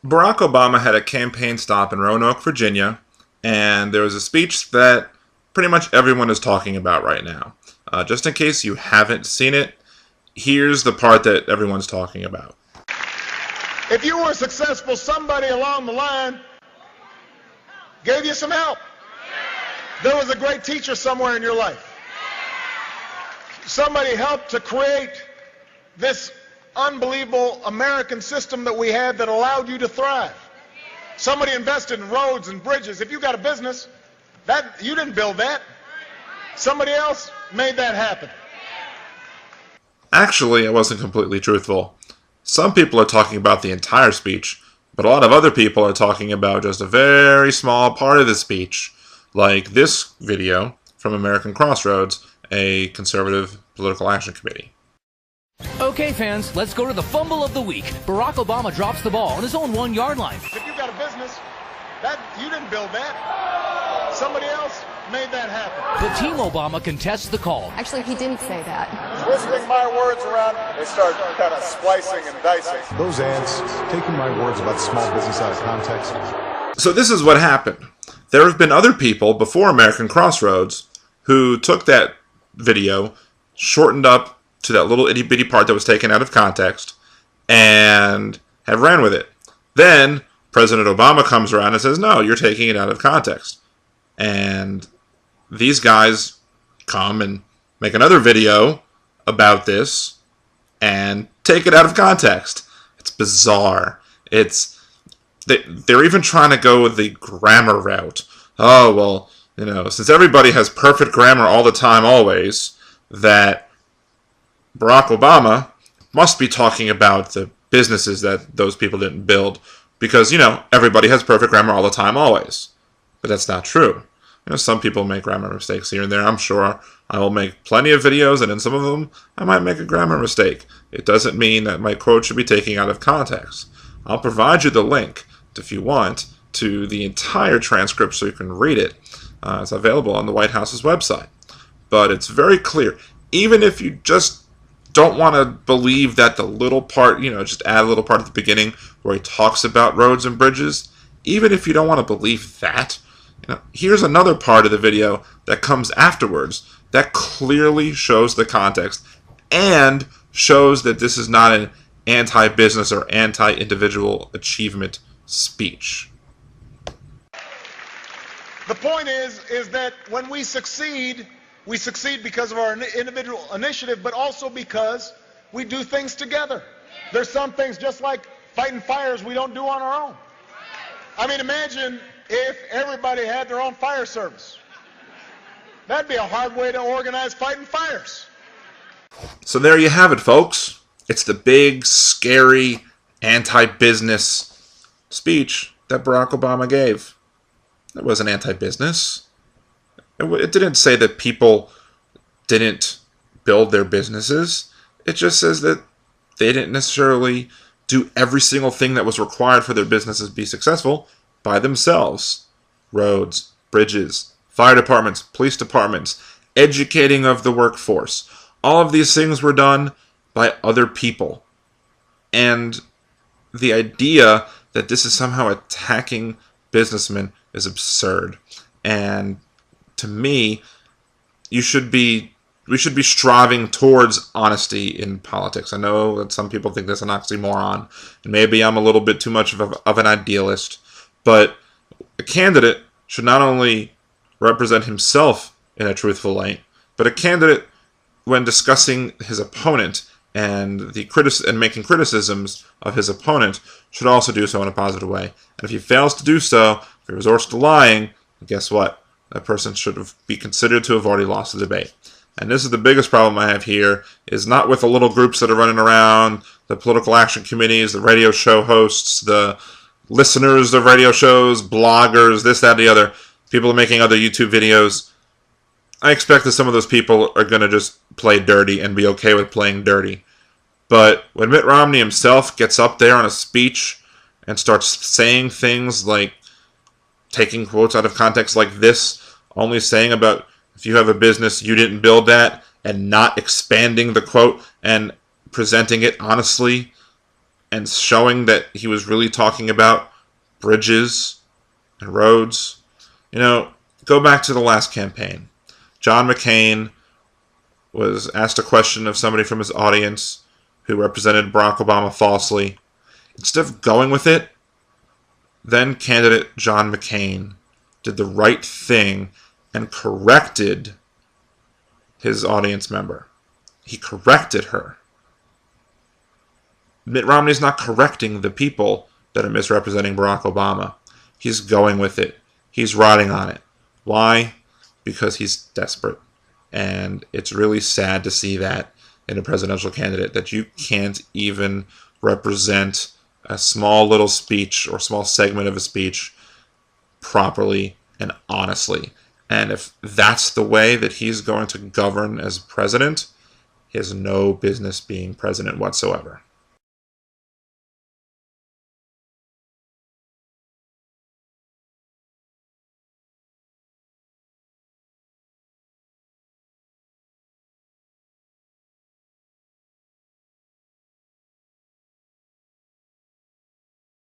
Barack Obama had a campaign stop in Roanoke, Virginia, and there was a speech that pretty much everyone is talking about right now. Just in case you haven't seen it, here's the part that everyone's talking about. If you were successful, somebody along the line gave you some help. There was a great teacher somewhere in your life. Somebody helped to create this unbelievable American system that we have that allowed you to thrive. Somebody invested in roads and bridges. If you got a business, that you didn't build that. Somebody else made that happen. Actually, I wasn't completely truthful. Some people are talking about the entire speech, but a lot of other people are talking about just a very small part of the speech, like this video from American Crossroads, a conservative political action committee. Okay, fans, let's go to the fumble of the week. Barack Obama drops the ball on his own 1-yard line. If you got a business, that you didn't build that. Somebody else made that happen. But Team Obama contests the call. Actually, he didn't say that. Twisting my words around, they start kind of splicing and dicing. Those ads, taking my words about small business out of context. So this is what happened. There have been other people before American Crossroads who took that video, shortened up to that little itty-bitty part that was taken out of context, and have ran with it. Then President Obama comes around and says, no, you're taking it out of context. And these guys come and make another video about this and take it out of context. It's bizarre. They're even trying to go the grammar route. Oh, well, since everybody has perfect grammar all the time always, that Barack Obama must be talking about the businesses that those people didn't build because, everybody has perfect grammar all the time always. But that's not true. Some people make grammar mistakes here and there. I'm sure I will make plenty of videos, and in some of them, I might make a grammar mistake. It doesn't mean that my quote should be taken out of context. I'll provide you the link, if you want, to the entire transcript so you can read it. It's available on the White House's website. But it's very clear. Even if you just don't want to believe that the little part, just add a little part at the beginning where he talks about roads and bridges, even if you don't want to believe that, here's another part of the video that comes afterwards that clearly shows the context and shows that this is not an anti-business or anti-individual achievement speech. The point is that when we succeed because of our individual initiative, but also because we do things together. There's some things, just like fighting fires, we don't do on our own. I mean, imagine if everybody had their own fire service. That'd be a hard way to organize fighting fires. So there you have it, folks. It's the big, scary, anti-business speech that Barack Obama gave. It wasn't anti-business. It didn't say that people didn't build their businesses. It just says that they didn't necessarily do every single thing that was required for their businesses to be successful by themselves. Roads, bridges, fire departments, police departments, educating of the workforce. All of these things were done by other people. And the idea that this is somehow attacking businessmen is absurd. And to me, we should be striving towards honesty in politics. I know that some people think that's an oxymoron, and maybe I'm a little bit too much of an idealist, but a candidate should not only represent himself in a truthful light, but a candidate, when discussing his opponent and making criticisms of his opponent, should also do so in a positive way. And if he fails to do so, if he resorts to lying, guess what? That person should be considered to have already lost the debate. And this is the biggest problem I have here, is not with the little groups that are running around, the political action committees, the radio show hosts, the listeners of radio shows, bloggers, this, that, and the other, people making other YouTube videos. I expect that some of those people are going to just play dirty and be okay with playing dirty. But when Mitt Romney himself gets up there on a speech and starts saying things like taking quotes out of context like this, only saying about if you have a business, you didn't build that, and not expanding the quote and presenting it honestly, and showing that he was really talking about bridges and roads. You know, go back to the last campaign. John McCain was asked a question of somebody from his audience who represented Barack Obama falsely. Instead of going with it, then candidate John McCain did the right thing and corrected his audience member. He corrected her. Mitt Romney's not correcting the people that are misrepresenting Barack Obama. He's going with it. He's riding on it. Why? Because he's desperate. And it's really sad to see that in a presidential candidate, that you can't even represent a small little speech or small segment of a speech properly and honestly. And if that's the way that he's going to govern as president, he has no business being president whatsoever.